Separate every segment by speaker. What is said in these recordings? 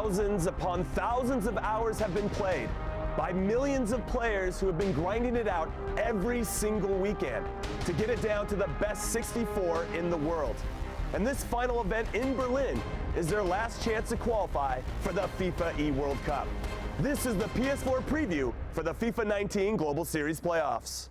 Speaker 1: Thousands upon thousands of hours have been played by millions of players who have been grinding it out every single weekend to get it down to the best 64 in the world. And this final event in Berlin is their last chance to qualify for the FIFA eWorld Cup. This is the PS4 preview for the FIFA 19 Global Series playoffs.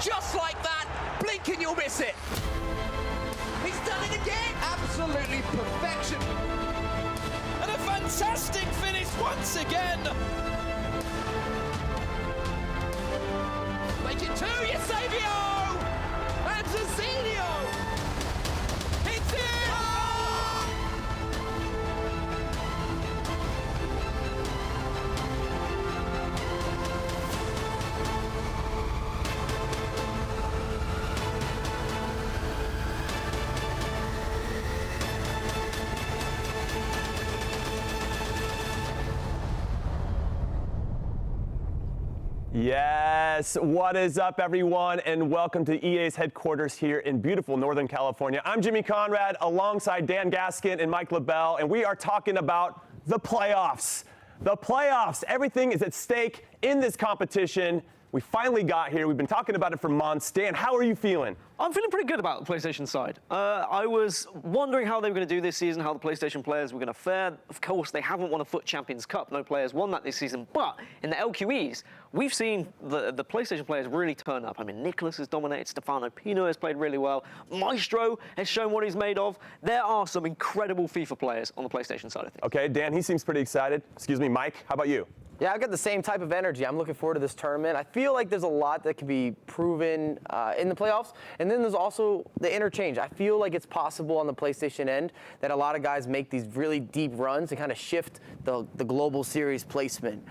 Speaker 2: Just like that, blink and you'll miss it. He's done it again. Absolutely perfection.
Speaker 3: And a fantastic finish once again.
Speaker 2: Make it two, Eusebio! And Zazinio! It's in!
Speaker 1: Yes, what is up everyone, and welcome to EA's headquarters here in beautiful Northern California. I'm Jimmy Conrad alongside Dan Gaskin and Mike LaBelle, and we are talking about the playoffs. The playoffs, everything is at stake in this competition. We finally got here. We've been talking about it for months. Dan, how are you feeling?
Speaker 4: I'm feeling pretty good about the PlayStation side. I was wondering how they were going to do this season, how the PlayStation players were going to fare. Of course, they haven't won a FUT Champions Cup. No players won that this season. But in the LQEs, we've seen the PlayStation players really turn up. I mean, Nicholas has dominated. Stefano Pino has played really well. Maestro has shown what he's made of. There are some incredible FIFA players on the PlayStation side of things.
Speaker 1: Okay, Dan, he seems pretty excited. Excuse me, Mike, how about you?
Speaker 5: Yeah, I've got the same type of energy. I'm looking forward to this tournament. I feel like there's a lot that can be proven in the playoffs. And then there's also the interchange. I feel like it's possible on the PlayStation end that a lot of guys make these really deep runs and kind of shift the global series placement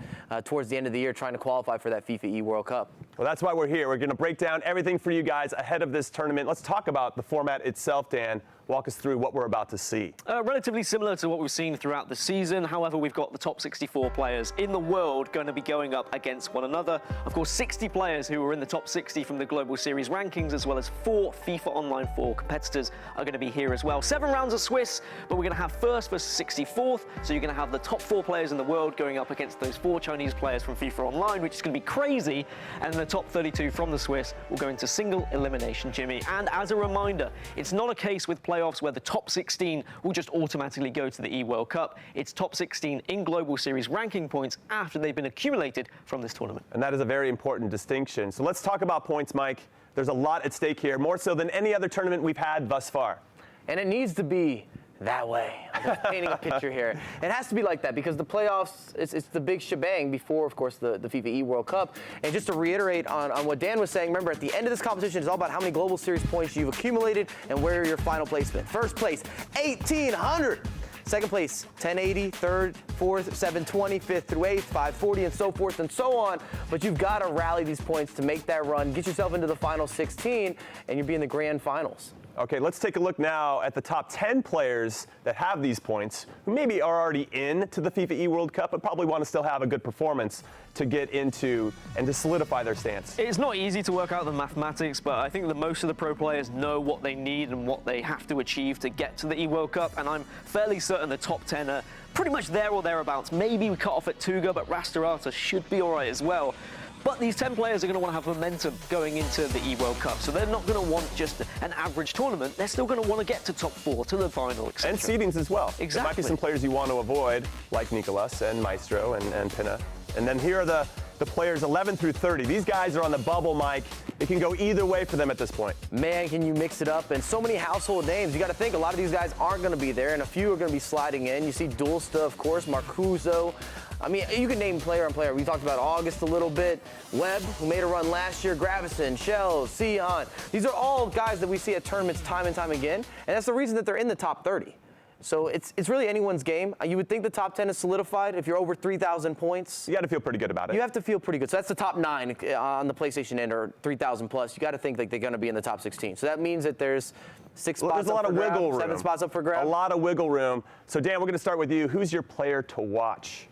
Speaker 5: towards the end of the year trying to qualify for that FIFA eWorld Cup.
Speaker 1: Well, that's why we're here. We're going to break down everything for you guys ahead of this tournament. Let's talk about the format itself, Dan. Walk us through what we're about to see.
Speaker 4: Relatively similar to what we've seen throughout the season. However, we've got the top 64 players in the world going to be going up against one another. Of course, 60 players who are in the top 60 from the Global Series rankings, as well as 4 FIFA Online 4 competitors are going to be here as well. 7 rounds of Swiss, but we're going to have first versus 64th. So you're going to have the top 4 players in the world going up against those 4 Chinese players from FIFA Online, which is going to be crazy. And the top 32 from the Swiss will go into single elimination, Jimmy. And as a reminder, it's not a case with playoffs where the top 16 will just automatically go to the eWorld Cup. It's top 16 in Global Series ranking points after they've been accumulated from this tournament.
Speaker 1: And that is a very important distinction. So let's talk about points, Mike. There's a lot at stake here, more so than any other tournament we've had thus far.
Speaker 5: And it needs to be that way. I'm just painting a picture here. It has to be like that because the playoffs, it's the big shebang before, of course, the FIFA eWorld Cup. And just to reiterate on what Dan was saying, remember, at the end of this competition, it's all about how many Global Series points you've accumulated and where are your final placement. First place, 1,800. Second place, 1080, third, fourth, 720, fifth through eighth, 540, and so forth and so on. But you've got to rally these points to make that run, get yourself into the final 16, and you'll be in the grand finals.
Speaker 1: Okay, let's take a look now at the top 10 players that have these points, who maybe are already in to the FIFA eWorld Cup, but probably want to still have a good performance to get into and to solidify their stance.
Speaker 4: It's not easy to work out the mathematics, but I think that most of the pro players know what they need and what they have to achieve to get to the eWorld Cup, and I'm fairly certain the top 10 are pretty much there or thereabouts. Maybe we cut off at Tuga, but Rastarata should be all right as well. But these 10 players are going to want to have momentum going into the eWorld Cup, so they're not going to want just an average tournament. They're still going to want to get to top 4, to the final, etc.
Speaker 1: And seedings as well.
Speaker 4: Exactly.
Speaker 1: There might be some players you want to avoid, like Nicolas and Maestro and Pina. And then here are the players 11 through 30. These guys are on the bubble, Mike. It can go either way for them at this point.
Speaker 5: Man, can you mix it up? And so many household names. You got to think a lot of these guys aren't going to be there, and a few are going to be sliding in. You see Dulsta, of course, Marcuso. I mean, you can name player on player. We talked about August a little bit. Webb, who made a run last year. Gravison, Shell, Sion. These are all guys that we see at tournaments time and time again, and that's the reason that they're in the top 30. So it's really anyone's game. You would think the top 10 is solidified if you're over 3,000 points.
Speaker 1: You got to feel pretty good about it.
Speaker 5: You have to feel pretty good. So that's the top 9 on the PlayStation end, or 3,000 plus. You got to think like they're going to be in the top 16. So that means that there's 6 spots
Speaker 1: there's a lot of wiggle room.
Speaker 5: 7 spots up for grabs.
Speaker 1: A lot of wiggle room. So Dan, we're going to start with you. Who's your player to watch?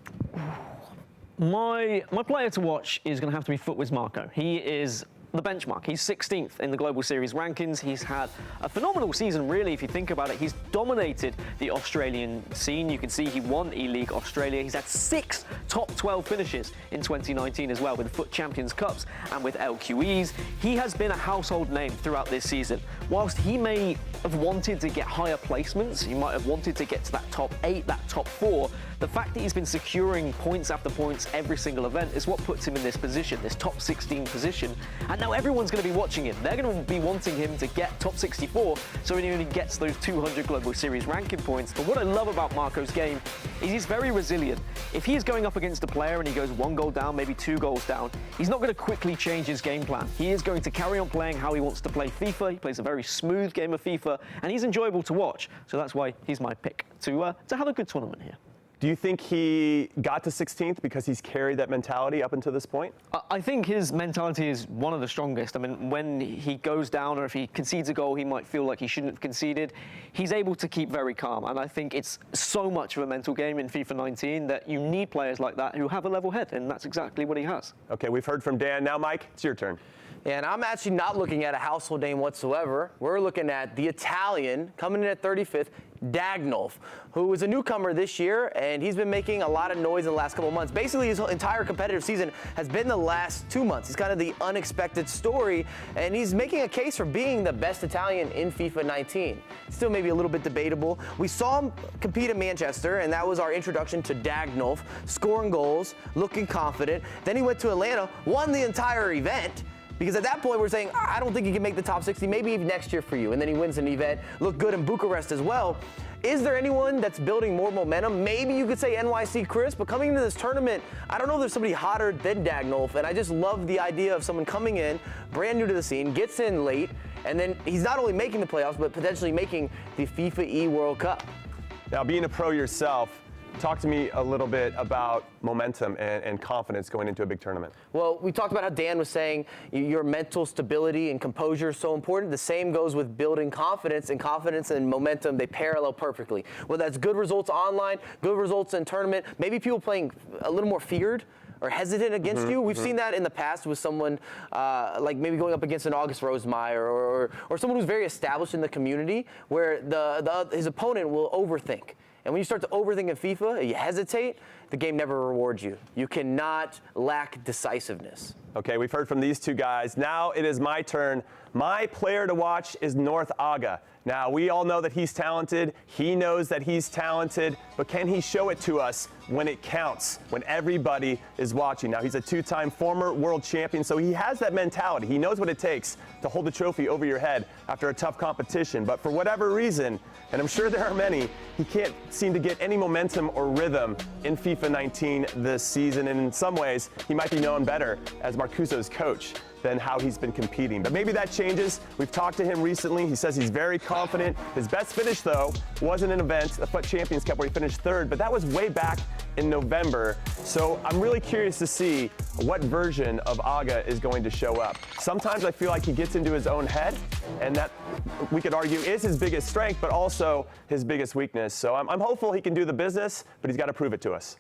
Speaker 4: My player to watch is going to have to be Footwiz Marco. He is the benchmark. He's 16th in the Global Series rankings. He's had a phenomenal season, really, if you think about it. He's dominated the Australian scene. You can see he won E-League Australia. He's had 6 top 12 finishes in 2019 as well, with Foot Champions Cups and with LQEs. He has been a household name throughout this season. Whilst he may have wanted to get higher placements, he might have wanted to get to that top 8, that top 4, the fact that he's been securing points after points every single event is what puts him in this position, this top 16 position. And now everyone's going to be watching him. They're going to be wanting him to get top 64, so he only gets those 200 Global Series ranking points. But what I love about Marco's game is he's very resilient. If he is going up against a player and he goes 1 goal down, maybe 2 goals down, he's not going to quickly change his game plan. He is going to carry on playing how he wants to play FIFA. He plays a very smooth game of FIFA, and he's enjoyable to watch. So that's why he's my pick to have a good tournament here.
Speaker 1: Do you think he got to 16th because he's carried that mentality up until this point?
Speaker 4: I think his mentality is one of the strongest. I mean, when he goes down or if he concedes a goal he might feel like he shouldn't have conceded, he's able to keep very calm. And I think it's so much of a mental game in FIFA 19 that you need players like that who have a level head, and that's exactly what he has.
Speaker 1: Okay, we've heard from Dan. Now, Mike, it's your turn.
Speaker 5: And I'm actually not looking at a household name whatsoever. We're looking at the Italian, coming in at 35th, Dagnolf, who is a newcomer this year, and he's been making a lot of noise in the last couple of months. Basically, his entire competitive season has been the last 2 months. He's kind of the unexpected story, and he's making a case for being the best Italian in FIFA 19. Still maybe a little bit debatable. We saw him compete in Manchester, and that was our introduction to Dagnolf, scoring goals, looking confident. Then he went to Atlanta, won the entire event, because at that point, we're saying, I don't think he can make the top 60, maybe even next year for you. And then he wins an event, looked good in Bucharest as well. Is there anyone that's building more momentum? Maybe you could say NYC Chris, but coming into this tournament, I don't know if there's somebody hotter than Dagnolf. And I just love the idea of someone coming in, brand new to the scene, gets in late, and then he's not only making the playoffs, but potentially making the FIFA E World Cup.
Speaker 1: Now, being a pro yourself, talk to me a little bit about momentum and confidence going into a big tournament.
Speaker 5: Well, we talked about how Dan was saying your mental stability and composure is so important. The same goes with building confidence, and momentum, they parallel perfectly. Whether that's good results online, good results in tournament, maybe people playing a little more feared or hesitant against you. We've seen that in the past with someone like maybe going up against an August Rosemeyer or someone who's very established in the community, where his opponent will overthink. And when you start to overthink in FIFA, you hesitate, the game never rewards you. You cannot lack decisiveness.
Speaker 1: Okay, we've heard from these two guys. Now it is my turn. My player to watch is North Aga. Now, we all know that he's talented. He knows that he's talented, but can he show it to us when it counts, when everybody is watching? Now, he's a 2-time former world champion, so he has that mentality. He knows what it takes to hold the trophy over your head after a tough competition. But for whatever reason, and I'm sure there are many, he can't seem to get any momentum or rhythm in FIFA 19 this season. And in some ways, he might be known better as Marcuso's coach than how he's been competing. But maybe that changes. We've talked to him recently. He says he's very confident. His best finish, though, wasn't an event, the FUT Champions Cup, where he finished 3rd, but that was way back in November. So I'm really curious to see what version of Aga is going to show up. Sometimes I feel like he gets into his own head, and that, we could argue, is his biggest strength, but also his biggest weakness. So I'm hopeful he can do the business, but he's got to prove it to us.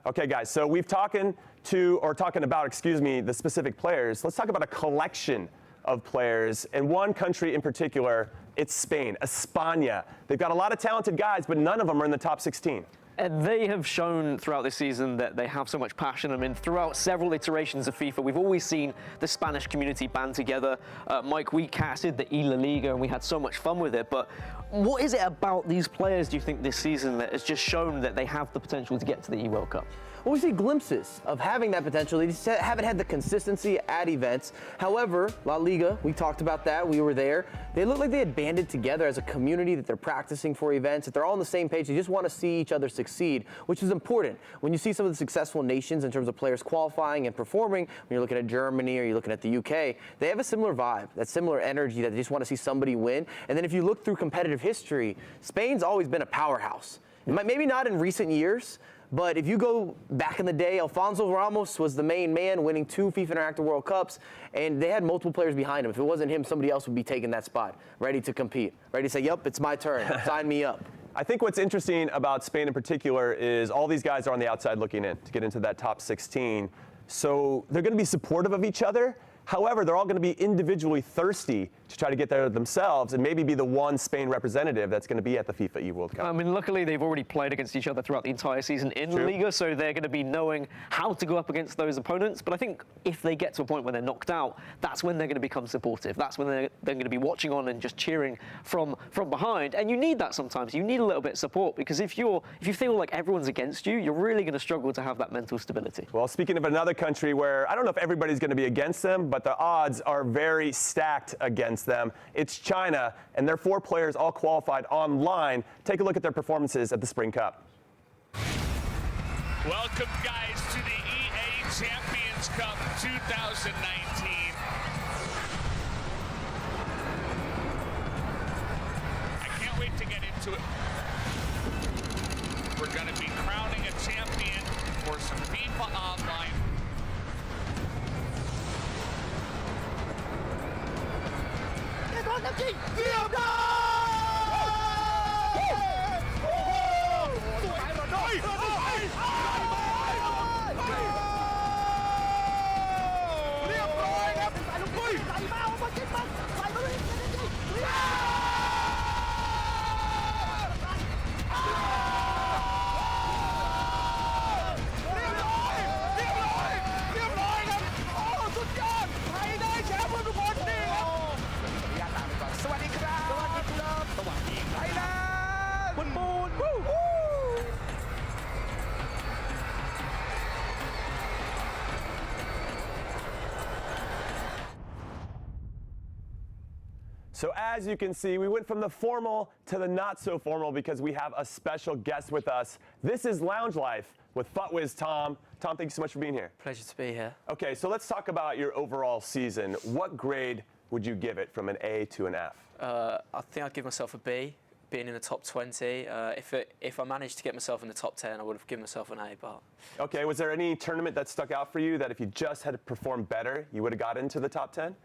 Speaker 1: Okay, guys, so we've talking about the specific players. Let's talk about a collection of players. And one country in particular, it's Spain, España. They've got a lot of talented guys, but none of them are in the top 16.
Speaker 4: And they have shown throughout this season that they have so much passion. I mean, throughout several iterations of FIFA, we've always seen the Spanish community band together. Mike, we casted the La Liga, and we had so much fun with it. But what is it about these players, do you think, this season that has just shown that they have the potential to get to the E-World Cup?
Speaker 5: Well, we see glimpses of having that potential. They just haven't had the consistency at events. However, La Liga, we talked about that. We were there. They look like they had banded together as a community, that they're practicing for events, that they're all on the same page. They just want to see each other succeed. succeed, which is important. When you see some of the successful nations in terms of players qualifying and performing, when you're looking at Germany or you're looking at the UK, they have a similar vibe, that similar energy that they just want to see somebody win. And then if you look through competitive history, Spain's always been a powerhouse. Maybe not in recent years, but if you go back in the day, Alfonso Ramos was the main man, winning 2 FIFA Interactive World Cups, and they had multiple players behind him. If it wasn't him, somebody else would be taking that spot, ready to compete, ready to say, yep, it's my turn, sign me up.
Speaker 1: I think what's interesting about Spain in particular is all these guys are on the outside looking in to get into that top 16. So they're going to be supportive of each other. However, they're all going to be individually thirsty to try to get there themselves and maybe be the one Spain representative that's going to be at the FIFA E-World Cup.
Speaker 4: I mean, luckily, they've already played against each other throughout the entire season in La Liga, so they're going to be knowing how to go up against those opponents. But I think if they get to a point where they're knocked out, that's when they're going to become supportive. That's when they're going to be watching on and just cheering from behind. And you need that sometimes. You need a little bit of support, because if you feel like everyone's against you, you're really going to struggle to have that mental stability.
Speaker 1: Well, speaking of another country where I don't know if everybody's going to be against them, but the odds are very stacked against them. It's China, and their 4 players all qualified online. Take a look at their performances at the Spring Cup.
Speaker 6: Welcome, guys, to the EA Champions Cup 2019. I can't wait to get into it. We're going to be crowning a champion for some FIFA Online.
Speaker 1: So as you can see, we went from the formal to the not so formal because we have a special guest with us. This is Lounge Life with FUTWiz Tom. Tom, thank you so much for being here.
Speaker 7: Pleasure to be here.
Speaker 1: Okay, so let's talk about your overall season. What grade would you give it from an A to an F?
Speaker 7: I think I'd give myself a B, being in the top 20. If I managed to get myself in the top 10, I would have given myself an A. But
Speaker 1: okay, was there any tournament that stuck out for you that if you just had performed better, you would have got into the top 10?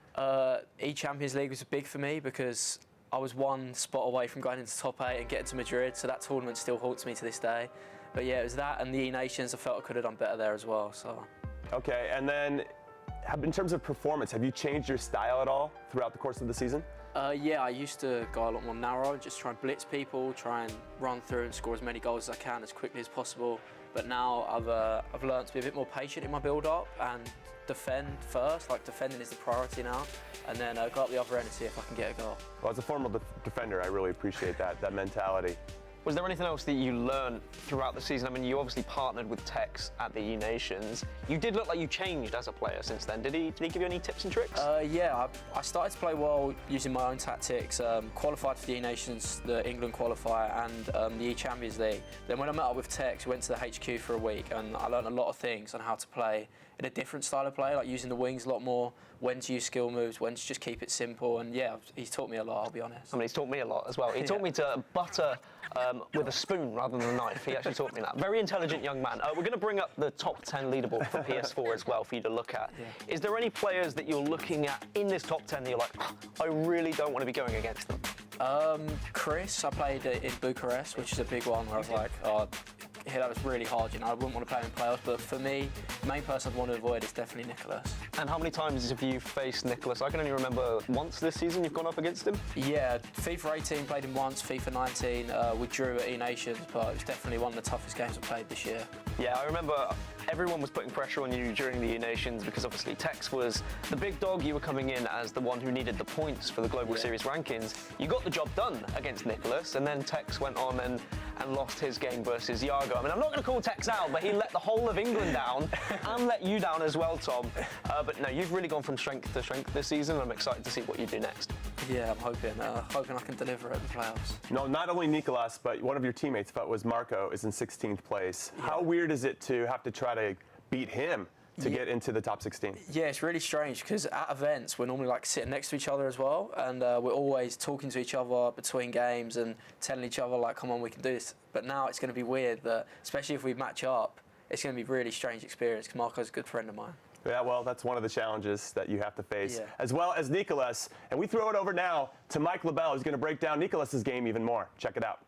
Speaker 7: E-Champions League was big for me because I was one spot away from going into the top 8 and getting to Madrid, so that tournament still haunts me to this day. But yeah, it was that and the E-Nations. I felt I could have done better there as well. So.
Speaker 1: Okay, and then in terms of performance, have you changed your style at all throughout the course of the season?
Speaker 7: Yeah, I used to go a lot more narrow, just try and blitz people, try and run through and score as many goals as I can as quickly as possible. But now I've learned to be a bit more patient in my build-up and defend first. Like, defending is the priority now, and then go up the other end and see if I can get a goal.
Speaker 1: Well, as a former defender, I really appreciate that mentality.
Speaker 4: Was there anything else that you learned throughout the season? I mean, you obviously partnered with Tex at the E-Nations. You did look like you changed as a player since then. Did he give you any tips and tricks?
Speaker 7: Yeah, I started to play well using my own tactics. Qualified for the E-Nations, the England qualifier, and the E-Champions League. Then when I met up with Tex, we went to the HQ for a week, and I learned a lot of things on how to play in a different style of play, like using the wings a lot more, when to use skill moves, when to just keep it simple. And yeah, he's taught me a lot, I'll be honest.
Speaker 4: I mean, he's taught me a lot as well. He taught me to butter with a spoon rather than a knife. He actually taught me that. Very intelligent young man. We're going to bring up the top 10 leaderboard for PS4 as well for you to look at. Yeah. Is there any players that you're looking at in this top 10 that you're like, I really don't want to be going against them?
Speaker 7: Chris, I played in Bucharest, which is a big one where I was like, oh, yeah, that was really hard, you know. I wouldn't want to play him in playoffs, but for me, the main person I'd want to avoid is definitely Nicholas.
Speaker 4: And how many times have you faced Nicholas? I can only remember once this season you've gone up against him.
Speaker 7: Yeah, FIFA 18 played him once, FIFA 19 we drew at E-Nations, but it was definitely one of the toughest games I played this year.
Speaker 4: Yeah, I remember everyone was putting pressure on you during the E-Nations because obviously Tex was the big dog. You were coming in as the one who needed the points for the Global Series rankings. You got the job done against Nicholas, and then Tex went on and and lost his game versus Iago. I mean, I'm not going to call Tex out, but he let the whole of England down and let you down as well, Tom. But no, you've really gone from strength to strength this season. I'm excited to see what you do next.
Speaker 7: Yeah, I'm hoping I can deliver at the playoffs.
Speaker 1: No, not only Nicolas, but one of your teammates, was Marco, is in 16th place. Yeah. How weird is it to have to try to beat him to get into the top 16?
Speaker 7: Yeah, it's really strange because at events we're normally like sitting next to each other as well, and we're always talking to each other between games and telling each other like, come on, we can do this. But now it's going to be weird that, especially if we match up, it's going to be a really strange experience because Marco's a good friend of mine.
Speaker 1: Yeah, well, that's one of the challenges that you have to face, as well as Nicolas. And we throw it over now to Mike LaBelle, who's going to break down Nicolas's game even more. Check it out.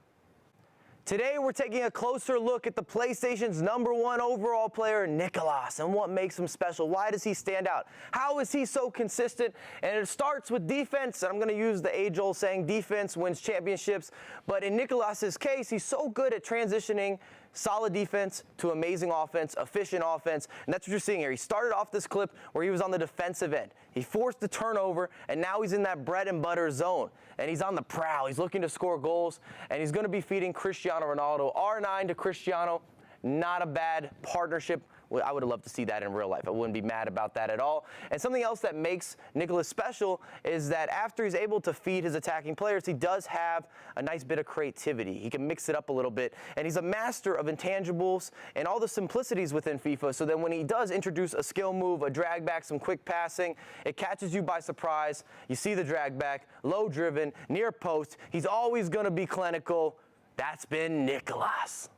Speaker 5: Today, we're taking a closer look at the PlayStation's #1 overall player, Nicolas, and what makes him special. Why does he stand out? How is he so consistent? And it starts with defense. And I'm going to use the age-old saying, defense wins championships. But in Nicolas's case, he's so good at transitioning solid defense to amazing offense, efficient offense, and that's what you're seeing here. He started off this clip where he was on the defensive end. He forced the turnover, and now he's in that bread and butter zone, and he's on the prowl. He's looking to score goals, and he's going to be feeding Cristiano Ronaldo. R9 to Cristiano, not a bad partnership. I would have loved to see that in real life. I wouldn't be mad about that at all. And something else that makes Nicolas special is that after he's able to feed his attacking players, he does have a nice bit of creativity. He can mix it up a little bit. And he's a master of intangibles and all the simplicities within FIFA. So then when he does introduce a skill move, a drag back, some quick passing, it catches you by surprise. You see the drag back, low driven, near post. He's always going to be clinical. That's been Nicolas.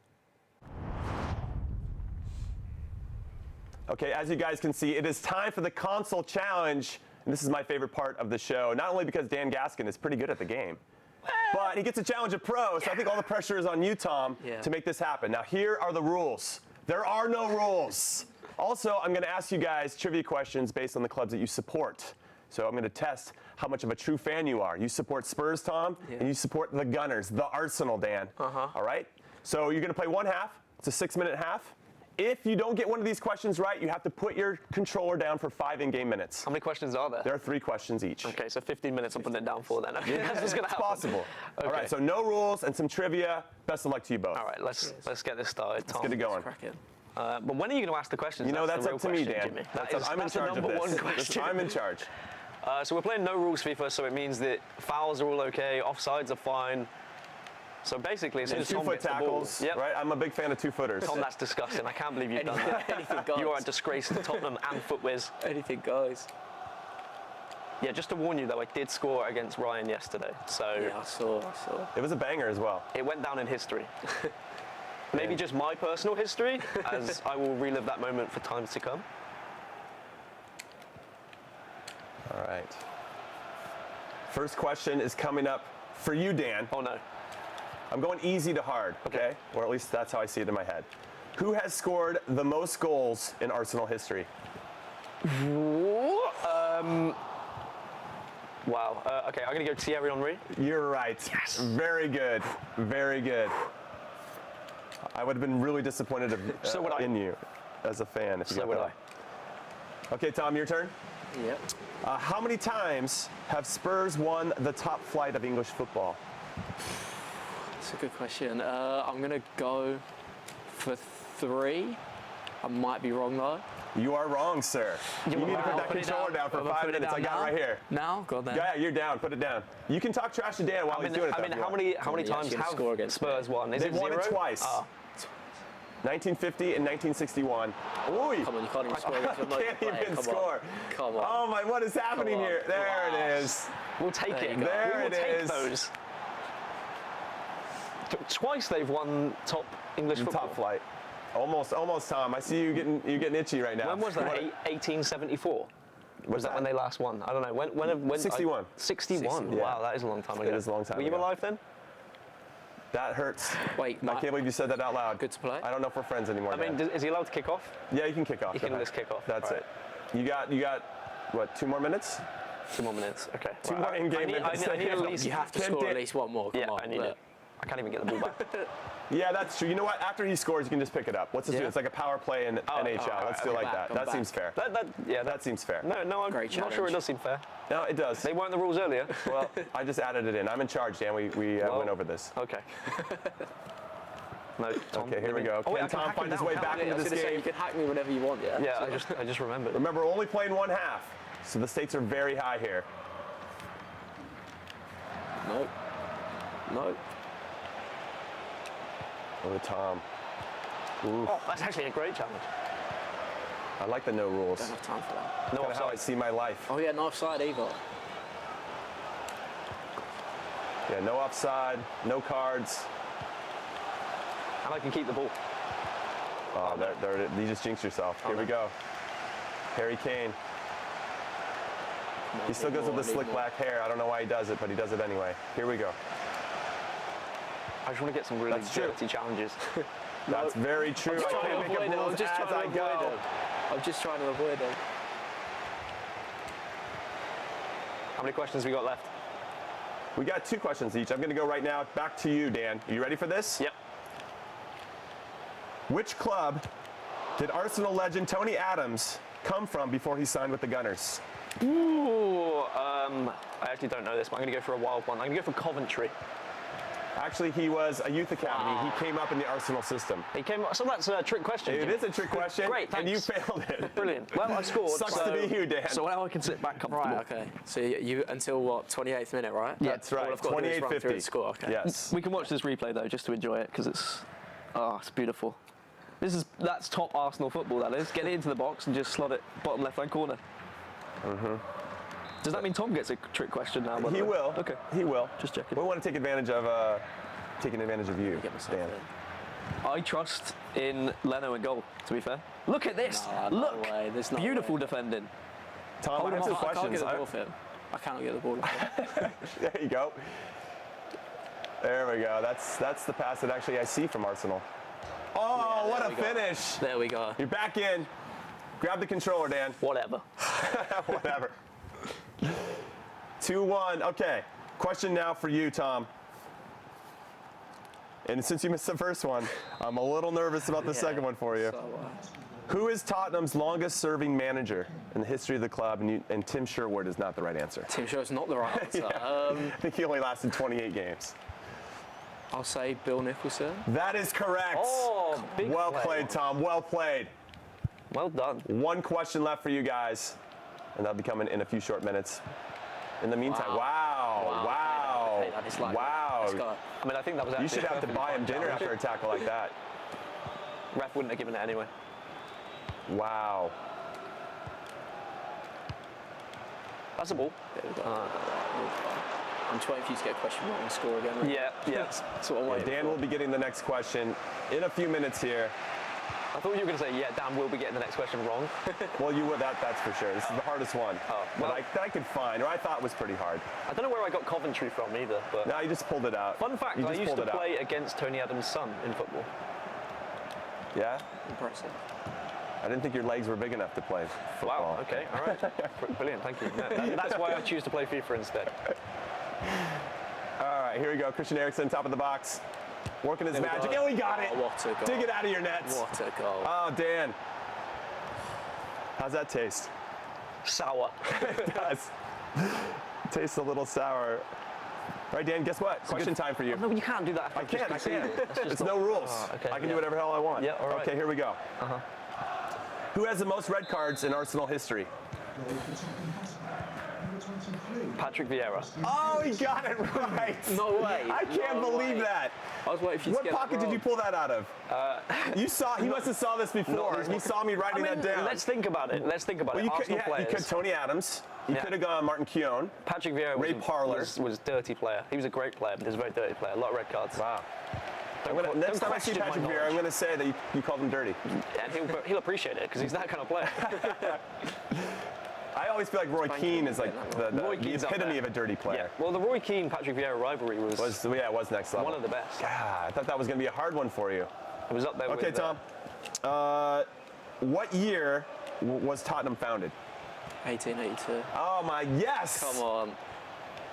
Speaker 1: Okay, as you guys can see, it is time for the console challenge. And this is my favorite part of the show, not only because Dan Gaskin is pretty good at the game, but he gets a challenge of pro, so I think all the pressure is on you, Tom, to make this happen. Now, here are the rules. There are no rules. Also, I'm going to ask you guys trivia questions based on the clubs that you support. So I'm going to test how much of a true fan you are. You support Spurs, Tom, and you support the Gunners, the Arsenal, Dan. All right? So you're going to play one half. It's a 6-minute half. If you don't get one of these questions right, you have to put your controller down for 5 in-game minutes.
Speaker 4: How many questions are there?
Speaker 1: There are 3 questions each.
Speaker 4: Okay, so 15 minutes I'm putting it down for then. Okay, that's what's going to happen.
Speaker 1: It's possible.
Speaker 4: Okay.
Speaker 1: All right, so no rules and some trivia. Best of luck to you both.
Speaker 4: All right, let's get this started, Tom.
Speaker 1: Let's get it going.
Speaker 4: But when are you going to ask the questions?
Speaker 1: You know, that's up to me, Dan.
Speaker 4: Jimmy.
Speaker 1: I'm in charge of this. I'm in charge.
Speaker 4: So we're playing no rules FIFA, so it means that fouls are all okay, offsides are fine. So basically, as soon as Tom gets the ball,
Speaker 1: right? I'm a big fan of 2-footers.
Speaker 4: Tom, that's disgusting. I can't believe you've done that.
Speaker 7: Anything goes.
Speaker 4: You are a disgrace to Tottenham and Footwiz.
Speaker 7: Anything goes.
Speaker 4: Yeah, just to warn you though, I did score against Ryan yesterday. So
Speaker 7: Yeah, I saw.
Speaker 1: It was a banger as well.
Speaker 4: It went down in history. Maybe just my personal history, as I will relive that moment for times to come.
Speaker 1: All right. First question is coming up for you, Dan.
Speaker 4: Oh no.
Speaker 1: I'm going easy to hard, okay? Or at least that's how I see it in my head. Who has scored the most goals in Arsenal history?
Speaker 4: Wow. Okay, I'm going to go Thierry Henry.
Speaker 1: You're right.
Speaker 4: Yes.
Speaker 1: Very good. Very good. I would have been really disappointed in you as a fan if you got that.
Speaker 4: So would I.
Speaker 1: Okay, Tom, your turn.
Speaker 7: Yep.
Speaker 1: How many times have Spurs won the top flight of English football?
Speaker 7: That's a good question. I'm going to go for 3. I might be wrong though.
Speaker 1: You are wrong, sir. You need to put that controller down for 5 minutes. I got it right here.
Speaker 7: Now? Go on then.
Speaker 1: Yeah, you're down. Put it down. You can talk trash to Dan while he's doing it.
Speaker 4: I mean, how many times have Spurs won? Is
Speaker 1: They've
Speaker 4: it
Speaker 1: won it
Speaker 4: 0?
Speaker 1: twice. 1950 and 1961. Ooh.
Speaker 7: Come on, you can't even score.
Speaker 1: I can't even score.
Speaker 7: Come on.
Speaker 1: Oh my, what is happening here? There it is.
Speaker 4: We'll take it.
Speaker 1: There
Speaker 4: we will
Speaker 1: it
Speaker 4: take
Speaker 1: is.
Speaker 4: those. Twice they've won top English football.
Speaker 1: Top flight. Almost, Tom. I see you getting itchy right now.
Speaker 4: When was that? 1874. Was that when they last won? I don't know. When
Speaker 1: 61.
Speaker 4: 61.
Speaker 1: Yeah.
Speaker 4: Wow, that is a long time ago.
Speaker 1: It is a long time
Speaker 4: Were you
Speaker 1: ago.
Speaker 4: alive then?
Speaker 1: That hurts.
Speaker 7: Wait,
Speaker 1: I can't believe you said that out loud.
Speaker 7: Good to play.
Speaker 1: I don't know if we're friends anymore.
Speaker 4: I mean, is he allowed to kick off?
Speaker 1: Yeah, you can kick off.
Speaker 4: You can just kick off.
Speaker 1: That's
Speaker 4: All
Speaker 1: it. You got what? 2 more minutes?
Speaker 4: 2 more minutes. Okay.
Speaker 1: 2 more in-game minutes.
Speaker 4: I need at least.
Speaker 7: You have to score at least one more. Come on.
Speaker 4: I need it. I can't even get the ball back.
Speaker 1: Yeah, that's true. You know what? After he scores, you can just pick it up. Let's just do it. It's like a power play in NHL. Let's do it like that. That seems fair. That seems fair.
Speaker 4: No, I'm not sure it does seem fair.
Speaker 1: No, it does.
Speaker 4: They weren't the rules earlier.
Speaker 1: Well, I just added it in. I'm in charge, Dan. We went over this.
Speaker 4: Okay. No, Tom,
Speaker 1: Okay, here we go.
Speaker 4: Oh, wait,
Speaker 1: Can
Speaker 4: I can
Speaker 1: Tom
Speaker 4: hack
Speaker 1: find
Speaker 4: him
Speaker 1: his
Speaker 4: down,
Speaker 1: way
Speaker 4: can't
Speaker 1: back
Speaker 4: I?
Speaker 1: into this
Speaker 5: You
Speaker 1: game?
Speaker 5: can hack me whenever you want, yeah.
Speaker 4: Yeah, I just remembered.
Speaker 1: Remember, we're only playing one half, so the stakes are very high here.
Speaker 5: No. No.
Speaker 1: Over to Tom. Ooh,
Speaker 4: Oh, that's actually a great challenge.
Speaker 1: I like the no rules.
Speaker 5: Don't have time for that.
Speaker 4: No
Speaker 1: Kind of how I
Speaker 4: offside.
Speaker 1: see my life.
Speaker 5: Oh yeah, no offside either.
Speaker 1: Yeah, no offside, no cards.
Speaker 4: And I can keep the ball.
Speaker 1: Oh, you just jinxed yourself. Here we go. Harry Kane. He still goes with the slick black hair. I don't know why he does it, but he does it anyway. Here we go.
Speaker 4: I just want to get some really
Speaker 1: That's true.
Speaker 4: dirty challenges.
Speaker 1: That's very true. I can't make up rules as I go.
Speaker 5: I'm just trying to avoid it.
Speaker 4: How many questions we got left?
Speaker 1: We got 2 questions each. I'm going to go right now. Back to you, Dan. Are you ready for this?
Speaker 4: Yep.
Speaker 1: Which club did Arsenal legend Tony Adams come from before he signed with the Gunners?
Speaker 4: Ooh, I actually don't know this, but I'm going to go for a wild one. I'm going to go for Coventry.
Speaker 1: Actually, he was a youth academy. He came up in the Arsenal system.
Speaker 4: He came. So that's a trick question.
Speaker 1: It
Speaker 4: Jimmy.
Speaker 1: is a trick question.
Speaker 4: Great,
Speaker 1: and you
Speaker 4: thanks.
Speaker 1: failed it.
Speaker 4: Brilliant. Well, I scored.
Speaker 1: Sucks to be you, Dan.
Speaker 4: So now I can sit back comfortable.
Speaker 7: Right, okay. So you until what, 28th minute, right?
Speaker 1: That's right.
Speaker 7: All I've got to do is run through
Speaker 1: 28-50.
Speaker 7: the score, okay.
Speaker 1: Yes.
Speaker 4: We can watch this replay though, just to enjoy it, because it's beautiful. That's top Arsenal football. That is. Get it into the box and just slot it bottom left-hand corner. Does that mean Tom gets a trick question now? by the
Speaker 1: He
Speaker 4: way?
Speaker 1: will.
Speaker 4: Okay.
Speaker 1: He will.
Speaker 4: Just checking.
Speaker 1: We want to take advantage of you,
Speaker 5: Get myself
Speaker 1: Dan.
Speaker 5: in.
Speaker 4: I trust in Leno and goal. To be fair. Look at this.
Speaker 7: Nah, no
Speaker 4: Look.
Speaker 7: way, there's no
Speaker 4: Beautiful
Speaker 7: way.
Speaker 4: defending.
Speaker 1: Tom, I have 2
Speaker 7: I can't
Speaker 1: questions.
Speaker 7: get the ball for him. I cannot get the ball off him.
Speaker 1: There you go. There we go. That's the pass that actually I see from Arsenal. Oh,
Speaker 7: Yeah,
Speaker 1: what
Speaker 7: there
Speaker 1: a
Speaker 7: we go.
Speaker 1: finish.
Speaker 7: There we go.
Speaker 1: You're back in. Grab the controller, Dan.
Speaker 4: Whatever.
Speaker 1: Whatever. 2-1. Okay. Question now for you, Tom. And since you missed the first one, I'm a little nervous about the second one for you.
Speaker 7: So,
Speaker 1: Who is Tottenham's longest-serving manager in the history of the club? And Tim Sherwood is not the right answer.
Speaker 7: Tim Sherwood's not the right answer.
Speaker 1: I think he only lasted 28 games.
Speaker 7: I'll say Bill Nicholson.
Speaker 1: That is correct.
Speaker 4: Oh, big
Speaker 1: Well
Speaker 4: play.
Speaker 1: played, Tom. Well played.
Speaker 4: Well done.
Speaker 1: 1 question left for you guys, and that'll be coming in a few short minutes. In the meantime, wow.
Speaker 7: Okay, that is like
Speaker 1: Wow.
Speaker 7: Let's go.
Speaker 4: I mean, I think that was
Speaker 1: You
Speaker 4: actually
Speaker 1: should have to buy him dinner after a tackle like that.
Speaker 4: Ref wouldn't have given it anyway.
Speaker 1: Wow.
Speaker 4: That's a ball.
Speaker 7: There we go. I'm just waiting for you to get a question wrong and score again. Right?
Speaker 4: Yeah.
Speaker 7: That's what I'm
Speaker 1: Yeah,
Speaker 7: waiting
Speaker 1: Dan
Speaker 7: for.
Speaker 1: will be getting the next question in a few minutes here.
Speaker 4: I thought you were going to say, yeah, Dan will be getting the next question wrong.
Speaker 1: Well, you would. That's for sure. This is the hardest one
Speaker 4: well-
Speaker 1: that I could find, or I thought was pretty hard.
Speaker 4: I don't know where I got Coventry from either, but...
Speaker 1: No, you just pulled it out.
Speaker 4: Fun fact,
Speaker 1: You
Speaker 4: I
Speaker 1: just
Speaker 4: used
Speaker 1: pulled
Speaker 4: to
Speaker 1: it out.
Speaker 4: play against Tony Adams' son in football.
Speaker 1: Yeah?
Speaker 7: Impressive.
Speaker 1: I didn't think your legs were big enough to play football.
Speaker 4: Wow, okay, all right. Brilliant, thank you. That's why I choose to play FIFA instead.
Speaker 1: All right, here we go. Christian Eriksen, top of the box. Working his magic. And we got it.
Speaker 7: Oh, what a goal.
Speaker 1: Dig it out of your nets.
Speaker 7: What a goal.
Speaker 1: Oh, Dan. How's that taste?
Speaker 4: Sour.
Speaker 1: It does. Tastes a little sour. All right, Dan, guess what? Question time for you.
Speaker 4: No, you can't do that after
Speaker 1: I
Speaker 4: I've just
Speaker 1: can't.
Speaker 4: conceded. That's just
Speaker 1: It's
Speaker 4: not-
Speaker 1: no rules.
Speaker 4: Oh, okay,
Speaker 1: I can do
Speaker 4: yeah.
Speaker 1: whatever hell I want.
Speaker 4: Yeah, all right.
Speaker 1: Okay, here we go. Who has the most red cards in Arsenal history?
Speaker 4: Patrick Vieira.
Speaker 1: Oh, he got it right.
Speaker 7: No way.
Speaker 1: I can't
Speaker 7: No
Speaker 1: believe
Speaker 7: way.
Speaker 1: that.
Speaker 7: I was waiting for you
Speaker 1: What
Speaker 7: to get
Speaker 1: pocket
Speaker 7: that
Speaker 1: did you
Speaker 7: wrong.
Speaker 1: pull that out of? You saw. He must have saw this before.
Speaker 4: this
Speaker 1: He
Speaker 4: one.
Speaker 1: saw me writing that down.
Speaker 4: Let's think about it. Let's think about
Speaker 1: Well,
Speaker 4: it.
Speaker 1: you could,
Speaker 4: Arsenal
Speaker 1: yeah, you
Speaker 4: players.
Speaker 1: could Tony Adams. You
Speaker 4: Yeah.
Speaker 1: could have gone Martin Keown.
Speaker 4: Patrick Vieira
Speaker 1: Ray Parler.
Speaker 4: was a dirty player. He was a great player, but he was a very dirty player. A lot of red cards.
Speaker 1: Wow.
Speaker 4: Don't
Speaker 1: Next time I see
Speaker 4: question my
Speaker 1: Patrick Vieira, I'm
Speaker 4: knowledge.
Speaker 1: going to say that you called him dirty.
Speaker 4: And he'll appreciate it because he's that kind of player.
Speaker 1: I always feel like Roy Keane is like the
Speaker 4: Roy Keane's up
Speaker 1: epitome
Speaker 4: there.
Speaker 1: of a dirty
Speaker 4: Yeah.
Speaker 1: player.
Speaker 4: Well, the Roy Keane Patrick Vieira rivalry was
Speaker 1: It was next level.
Speaker 4: one of the best.
Speaker 1: God, I thought that was going to be a hard one for you.
Speaker 4: It was up there.
Speaker 1: Okay,
Speaker 4: with,
Speaker 1: Tom. What year was Tottenham founded?
Speaker 7: 1882.
Speaker 1: Oh my, yes!
Speaker 7: Come on.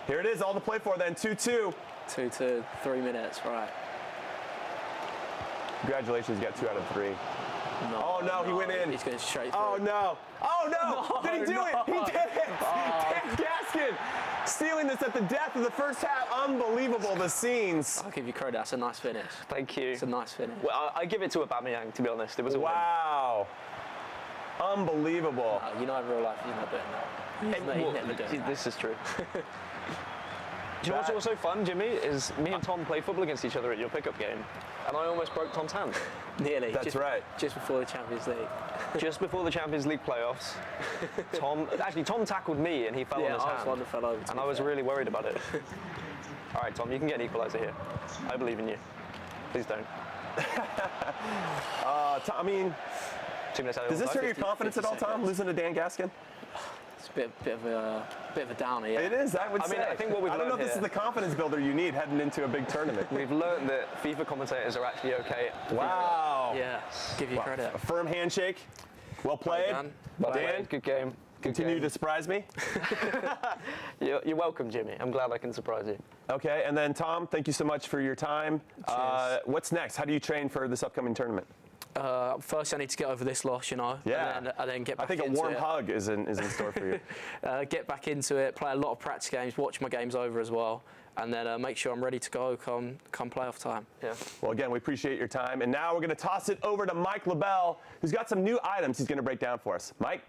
Speaker 1: Here it is, all to play for then, 2-2.
Speaker 7: 2-2, 3 minutes, right.
Speaker 1: Congratulations, you got 2 out of 3.
Speaker 7: No,
Speaker 1: Oh no, he went in.
Speaker 7: He's going straight through.
Speaker 1: Oh no. Oh, Oh, no. Did he do it? He did it. Dan Gaskin stealing this at the death of the first half. Unbelievable, the scenes.
Speaker 7: I'll give you credit. That's a nice finish.
Speaker 4: Thank you.
Speaker 7: It's a nice finish.
Speaker 4: Well, I give it to Aubameyang, to be honest. It was a win.
Speaker 1: Wow. Unbelievable.
Speaker 7: You know in real life, he's not doing that. He's never doing that.
Speaker 4: This is true. Do you know what's also fun, Jimmy, is me and Tom play football against each other at your pickup game, and I almost broke Tom's hand.
Speaker 7: Nearly.
Speaker 1: That's right.
Speaker 7: Just before the Champions League.
Speaker 4: Just before the Champions League playoffs, Tom tackled me and he fell on his
Speaker 7: I
Speaker 4: hand.
Speaker 7: was one that fell over.
Speaker 4: And I was really worried about it. All right, Tom, you can get an equaliser here. I believe in you. Please don't.
Speaker 1: I mean,
Speaker 4: 2 minutes out of
Speaker 1: does this hurt your
Speaker 7: 50
Speaker 1: confidence at all, Tom,
Speaker 7: seconds.
Speaker 1: losing to Dan Gaskin?
Speaker 7: It's a bit of a downer, yeah.
Speaker 1: It is, I would say.
Speaker 4: I think what we've
Speaker 1: I don't know
Speaker 4: learned
Speaker 1: if this is
Speaker 4: here-
Speaker 1: the confidence builder you need heading into a big tournament.
Speaker 4: We've learned that FIFA commentators are actually okay.
Speaker 1: Wow.
Speaker 7: Yeah, give you credit.
Speaker 1: A firm handshake. Well played.
Speaker 7: Dan.
Speaker 1: Dan,
Speaker 4: Good game. Good
Speaker 1: continue
Speaker 4: game.
Speaker 1: to surprise me.
Speaker 4: You're welcome, Jimmy. I'm glad I can surprise you.
Speaker 1: Okay, and then Tom, thank you so much for your time.
Speaker 7: Cheers.
Speaker 1: What's next? How do you train for this upcoming tournament?
Speaker 7: First, I need to get over this loss, you know.
Speaker 1: Yeah.
Speaker 7: And then get
Speaker 1: I
Speaker 7: back
Speaker 1: think a
Speaker 7: into
Speaker 1: warm
Speaker 7: it.
Speaker 1: hug is in store for you.
Speaker 7: Get back into it, play a lot of practice games, watch my games over as well, and then make sure I'm ready to go come playoff time.
Speaker 4: Yeah.
Speaker 1: Well, again, we appreciate your time. And now we're going to toss it over to Mike LaBelle, who's got some new items he's going to break down for us. Mike?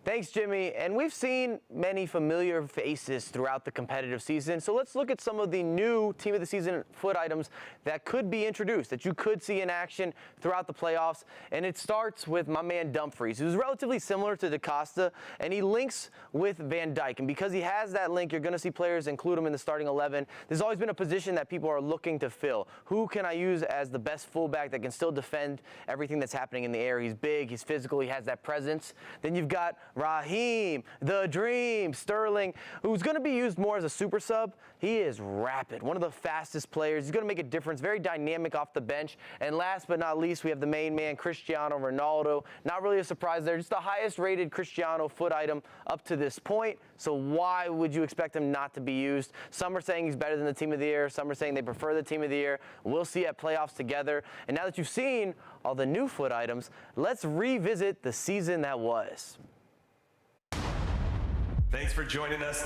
Speaker 5: Thanks, Jimmy. And we've seen many familiar faces throughout the competitive season. So let's look at some of the new Team of the Season foot items that could be introduced, that you could see in action throughout the playoffs. And it starts with my man Dumfries, who's relatively similar to DaCosta, and he links with Van Dijk. And because he has that link, you're going to see players include him in the starting 11. There's always been a position that people are looking to fill. Who can I use as the best fullback that can still defend everything that's happening in the air? He's big, he's physical, he has that presence. Then you've got Raheem, the Dream, Sterling, who's going to be used more as a super sub. He is rapid, one of the fastest players. He's going to make a difference, very dynamic off the bench. And last but not least, we have the main man, Cristiano Ronaldo. Not really a surprise there, just the highest rated Cristiano foot item up to this point. So why would you expect him not to be used? Some are saying he's better than the Team of the Year. Some are saying they prefer the Team of the Year. We'll see at playoffs together. And now that you've seen all the new foot items, let's revisit the season that was.
Speaker 1: Thanks for joining us.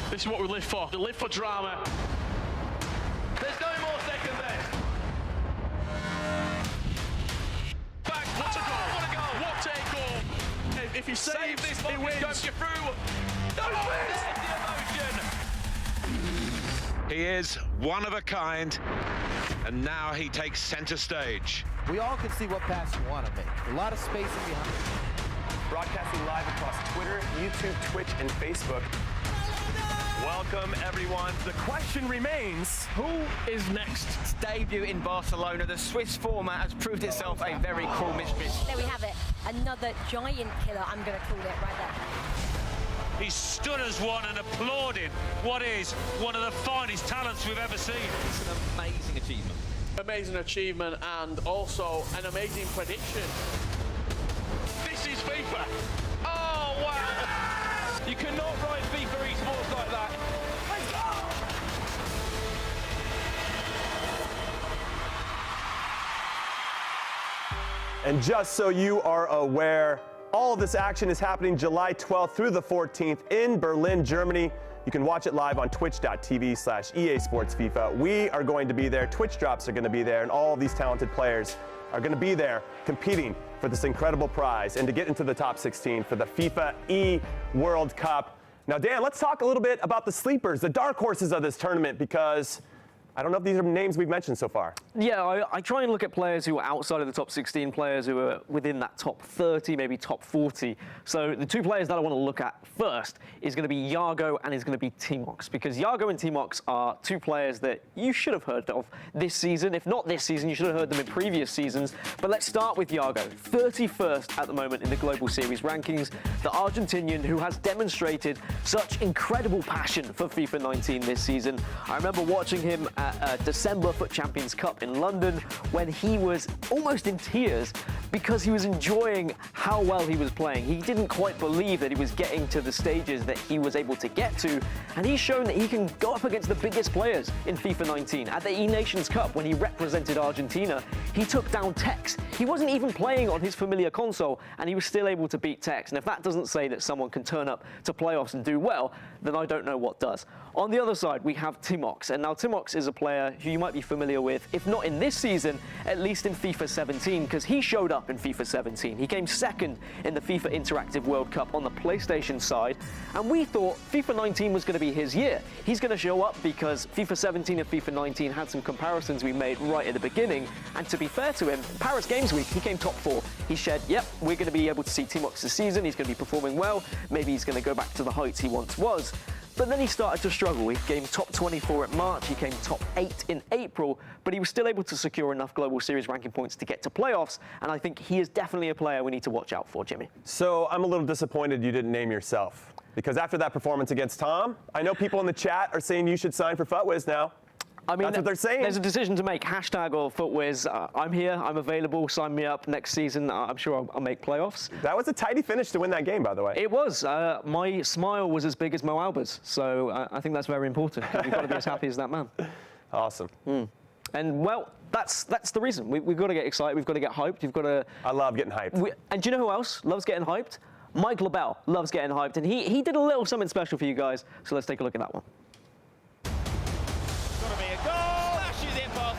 Speaker 8: This is what we live for. We live for drama. There's no more second best. Back, what a goal. What a goal. What a goal. If he saves this, he wins. Don't get through.
Speaker 6: He is one of a kind, and now he takes center stage.
Speaker 9: We all can see what pass you want to make. A lot of spacing behind.
Speaker 1: Broadcasting live across Twitter, YouTube, Twitch, and Facebook. Welcome, everyone. The question remains,
Speaker 8: Who is next?
Speaker 10: Debut in Barcelona, the Swiss format has proved itself a very cool mistress.
Speaker 11: There we have it. Another giant killer, I'm going to call it right there.
Speaker 6: He stood as one and applauded what is one of the finest talents we've ever seen.
Speaker 10: It's an amazing achievement.
Speaker 8: Amazing achievement and also an amazing prediction. This is FIFA. Oh, wow. You cannot write FIFA esports like that. Let's go.
Speaker 1: and just so you are aware, all of this action is happening July 12th through the 14th in Berlin, Germany. You can watch it live on twitch.tv/EA Sports FIFA. We are going to be there, Twitch drops are going to be there, and all of these talented players are going to be there competing for this incredible prize and to get into the top 16 for the FIFA E World Cup. Now, Dan, let's talk a little bit about the sleepers, the dark horses of this tournament, because I don't know if these are names we've mentioned so far.
Speaker 4: Yeah, I try and look at players who are outside of the top 16, players who are within that top 30, maybe top 40. So the two players that I want to look at first is going to be Yago and is going to be Timox, because Yago and Timox are two players that you should have heard of this season. If not this season, you should have heard them in previous seasons. But let's start with Yago, 31st at the moment in the Global Series rankings, the Argentinian who has demonstrated such incredible passion for FIFA 19 this season. I remember watching him that December FUT Champions Cup in London when he was almost in tears because he was enjoying how well he was playing. He didn't quite believe that he was getting to the stages that he was able to get to, and he's shown that he can go up against the biggest players in FIFA 19. At the E-Nations Cup, when he represented Argentina, he took down Tex. He wasn't even playing on his familiar console, and he was still able to beat Tex. And if that doesn't say that someone can turn up to playoffs and do well, then I don't know what does. On the other side, we have Timox. And now Timox is a player who you might be familiar with, if not in this season, at least in FIFA 17, because he showed up in FIFA 17. He came second in the FIFA Interactive World Cup on the PlayStation side, and we thought FIFA 19 was going to be his year. He's going to show up because FIFA 17 and FIFA 19 had some comparisons we made right at the beginning, and to be fair to him, Paris Games Week, he came top 4. He said, yep, we're going to be able to see Timox this season, he's going to be performing well, maybe he's going to go back to the heights he once was. But then he started to struggle. He came top 24 at March, he came top 8 in April, but he was still able to secure enough Global Series ranking points to get to playoffs, and I think he is definitely a player we need to watch out for, Jimmy.
Speaker 1: So I'm a little disappointed you didn't name yourself, because after that performance against Tom, I know people in the chat are saying you should sign for FUTWiz now.
Speaker 4: I mean,
Speaker 1: that's what they're saying.
Speaker 4: There's a decision to make. Hashtag or FUTWiz. I'm here. I'm available. Sign me up next season. I'm sure I'll make playoffs.
Speaker 1: That was a tidy finish to win that game, by the way.
Speaker 4: It was. My smile was as big as Mo Alba's. So I think that's very important. You've got to be as happy as that man.
Speaker 1: Awesome.
Speaker 4: And, well, that's the reason. We've got to get excited. We've got to get hyped. You've got to...
Speaker 1: I love getting hyped.
Speaker 4: And do you know who else loves getting hyped? Mike LaBelle loves getting hyped. And he did a little something special for you guys. So let's take a look at that one.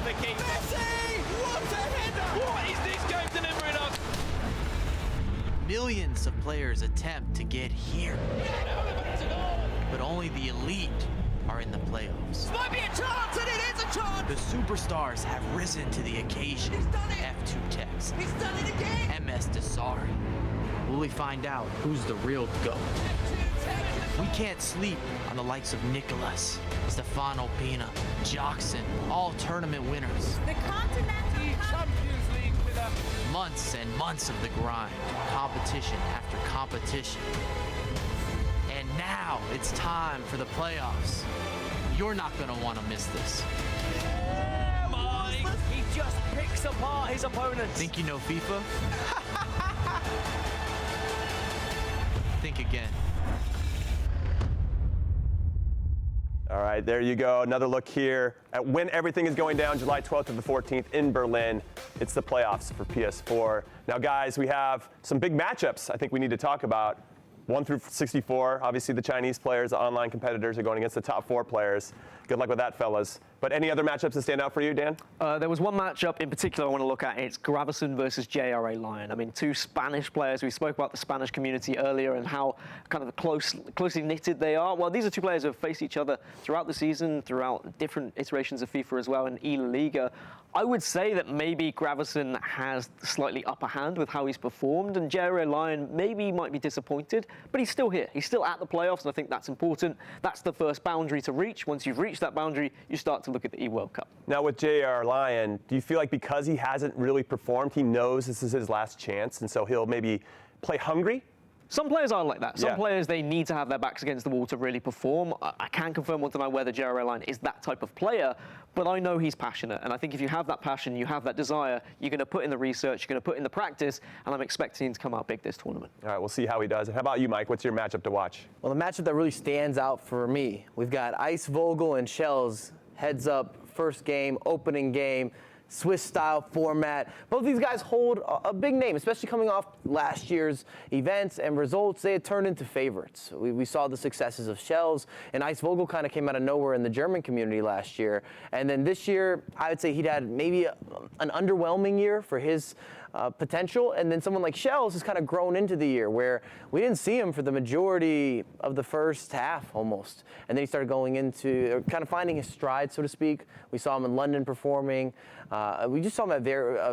Speaker 8: The keeper. Messi! What a header! What is this game delivering us?
Speaker 9: Millions of players attempt to get here, but only the elite are in the playoffs.
Speaker 2: This might be a chance, and it is a chance!
Speaker 9: The superstars have risen to the occasion.
Speaker 2: He's done it!
Speaker 9: F2 Tex.
Speaker 2: He's done it again!
Speaker 9: MS Desari. Will we find out who's the real GOAT? We can't sleep on the likes of Nicholas, Stefano Pina, Jackson, all tournament winners.
Speaker 11: The Continental
Speaker 8: Champions League winner.
Speaker 9: Months and months of the grind, competition after competition. And now it's time for the playoffs. You're not going to want to miss this.
Speaker 4: Mike, he just picks apart his opponents.
Speaker 9: Think you know FIFA? Think again.
Speaker 1: All right, there you go. Another look here at when everything is going down, July 12th to the 14th in Berlin. It's the playoffs for PS4. Now, guys, we have some big matchups I think we need to talk about. 1 through 64, obviously the Chinese players, the online competitors are going against the top 4 players. Good luck with that, fellas. But any other matchups that stand out for you, Dan?
Speaker 4: There was one matchup in particular I want to look at. It's Gravison versus JRA Lion. I mean, 2 Spanish players. We spoke about the Spanish community earlier and how kind of closely knitted they are. Well, these are 2 players who have faced each other throughout the season, throughout different iterations of FIFA as well, in E Liga. I would say that maybe Gravison has slightly upper hand with how he's performed, and JRA Lion maybe might be disappointed, but he's still here. He's still at the playoffs, and I think that's important. That's the first boundary to reach. Once you've reached that boundary, you start to look at the E-World Cup.
Speaker 1: Now, with JR Lion, do you feel like because he hasn't really performed, he knows this is his last chance, and so he'll maybe play hungry?
Speaker 4: Some players are like that. Some players, they need to have their backs against the wall to really perform. I can't confirm or deny whether JRA Lion is that type of player, but I know he's passionate. And I think if you have that passion, you have that desire, you're going to put in the research, you're going to put in the practice, and I'm expecting him to come out big this tournament.
Speaker 1: All right, we'll see how he does. How about you, Mike? What's your matchup to watch?
Speaker 5: Well, the matchup that really stands out for me, we've got Ice Vogel and Shells heads up, first game, opening game. Swiss-style format. Both these guys hold a big name, especially coming off last year's events and results. They had turned into favorites. We saw the successes of Shells, and Ice Vogel kind of came out of nowhere in the German community last year. And then this year, I would say he'd had maybe an underwhelming year for his potential, and then someone like Shells has kind of grown into the year where we didn't see him for the majority of the first half almost, and then he started going into kind of finding his stride, so to speak. We saw him in London performing. We just saw him at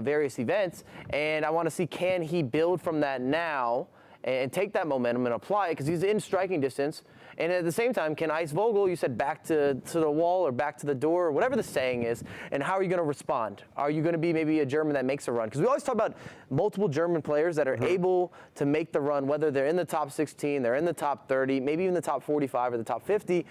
Speaker 5: various events, and I want to see, can he build from that now and take that momentum and apply it, because he's in striking distance. And at the same time, can Ice Vogel, you said back to the wall or back to the door, or whatever the saying is, and how are you going to respond? Are you going to be maybe a German that makes a run? Because we always talk about multiple German players that are able to make the run, whether they're in the top 16, they're in the top 30, maybe even the top 45 or the top 50.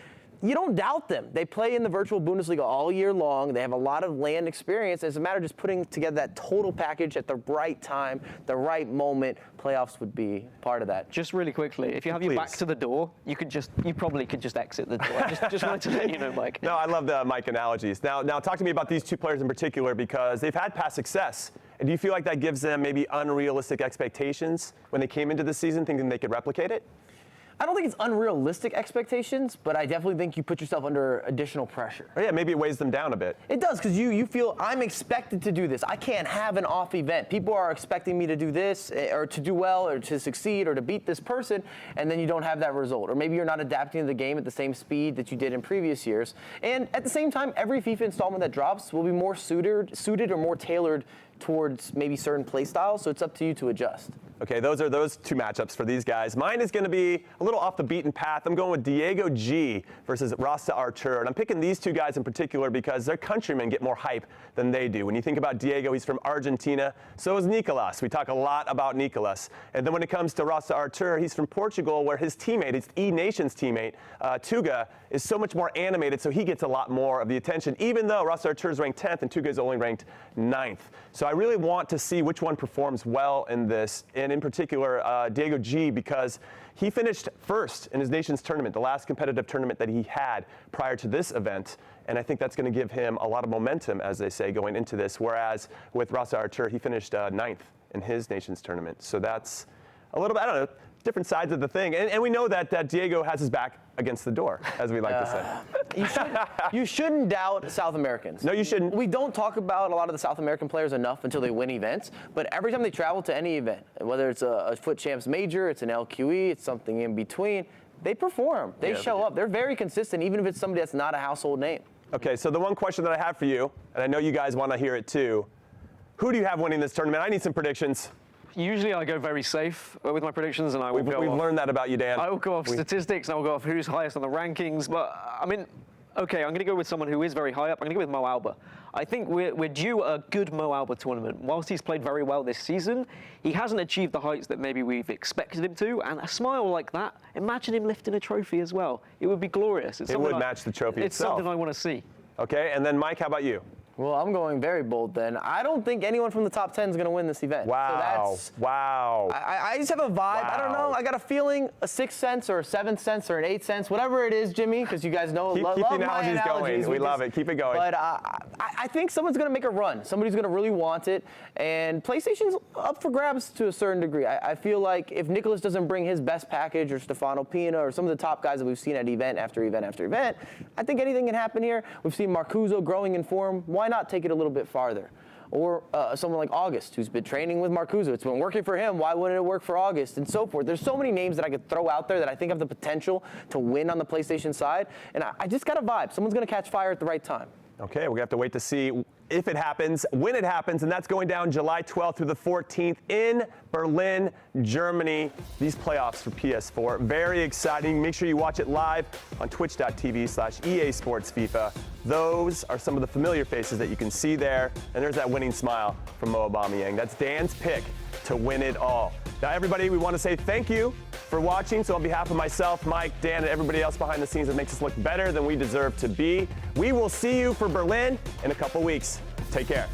Speaker 5: you don't doubt them. They play in the virtual Bundesliga all year long. They have a lot of land experience. It's a matter of just putting together that total package at the right time, the right moment. Playoffs would be part of that.
Speaker 4: Just really quickly, if you have your back to the door, you probably could just exit the door. just wanted to let you know, Mike.
Speaker 1: No, I love the Mike analogies. Now talk to me about these two players in particular, because they've had past success. And do you feel like that gives them maybe unrealistic expectations when they came into the season thinking they could replicate it?
Speaker 5: I don't think it's unrealistic expectations, but I definitely think you put yourself under additional pressure.
Speaker 1: Oh, yeah, maybe it weighs them down a bit.
Speaker 5: It does, because you feel I'm expected to do this. I can't have an off event. People are expecting me to do this, or to do well, or to succeed, or to beat this person, and then you don't have that result. Or maybe you're not adapting to the game at the same speed that you did in previous years. And at the same time, every FIFA installment that drops will be more suited or more tailored towards maybe certain play styles, so it's up to you to adjust.
Speaker 1: Okay, those are those two matchups for these guys. Mine is going to be a little off the beaten path. I'm going with Diego G versus Rasta Artur. And I'm picking these two guys in particular because their countrymen get more hype than they do. When you think about Diego, he's from Argentina. So is Nicolas. We talk a lot about Nicolas. And then when it comes to Rasta Artur, he's from Portugal, where his teammate, his E-Nations teammate, Tuga, is so much more animated, so he gets a lot more of the attention, even though Rasta Artur is ranked 10th and Tuga is only ranked 9th. So I really want to see which one performs well in this, and in particular, Diego G, because he finished first in his nation's tournament, the last competitive tournament that he had prior to this event. And I think that's going to give him a lot of momentum, as they say, going into this. Whereas with Rasta Artur, he finished 9th in his nation's tournament. So that's a little bit, I don't know, different sides of the thing. And we know that Diego has his back against the door, as we like to say.
Speaker 5: You shouldn't doubt South Americans.
Speaker 1: No, you shouldn't.
Speaker 5: We don't talk about a lot of the South American players enough until they win events, but every time they travel to any event, whether it's a Foot Champs Major, it's an LQE, it's something in between, they perform. They show up. They're very consistent, even if it's somebody that's not a household name.
Speaker 1: Okay, so the one question that I have for you, and I know you guys want to hear it too, who do you have winning this tournament? I need some predictions.
Speaker 4: Usually I go very safe with my predictions, and we've
Speaker 1: learned that about you, Dan.
Speaker 4: I will go off statistics, and I'll go off who's highest on the rankings. But I mean, okay, I'm going to go with someone who is very high up. I'm going to go with Mo Alba. I think we're due a good Mo Alba tournament. Whilst he's played very well this season, he hasn't achieved the heights that maybe we've expected him to. And a smile like that, imagine him lifting a trophy as well. It would be glorious.
Speaker 1: It would match the trophy itself.
Speaker 4: It's something I want to see.
Speaker 1: Okay, and then Mike, how about you?
Speaker 5: Well, I'm going very bold then. I don't think anyone from the top 10 is going to win this event.
Speaker 1: Wow.
Speaker 5: So
Speaker 1: wow.
Speaker 5: I just have a vibe. Wow. I don't know. I got a feeling a 6th sense or a 7th sense or an 8th sense, whatever it is, Jimmy, because you guys know
Speaker 1: keep the analogies going. We love it. Keep it going.
Speaker 5: But I think someone's going to make a run. Somebody's going to really want it. And PlayStation's up for grabs to a certain degree. I feel like if Nicolas doesn't bring his best package, or Stefano Pina, or some of the top guys that we've seen at event after event after event, I think anything can happen here. We've seen Marcuso growing in form. Why not take it a little bit farther? Or someone like August, who's been training with Marcuso. It's been working for him. Why wouldn't it work for August? And so forth. There's so many names that I could throw out there that I think have the potential to win on the PlayStation side. And I just got a vibe. Someone's going to catch fire at the right time.
Speaker 1: Okay, we're going to have to wait to see if it happens, when it happens, and that's going down July 12th through the 14th in Berlin, Germany. These playoffs for PS4, very exciting. Make sure you watch it live on twitch.tv/EA Sports FIFA. Those are some of the familiar faces that you can see there, and there's that winning smile from Mo Aubameyang. That's Dan's pick to win it all. Now, everybody, we want to say thank you for watching. So on behalf of myself, Mike, Dan, and everybody else behind the scenes that makes us look better than we deserve to be, we will see you for Berlin in a couple weeks. Take care.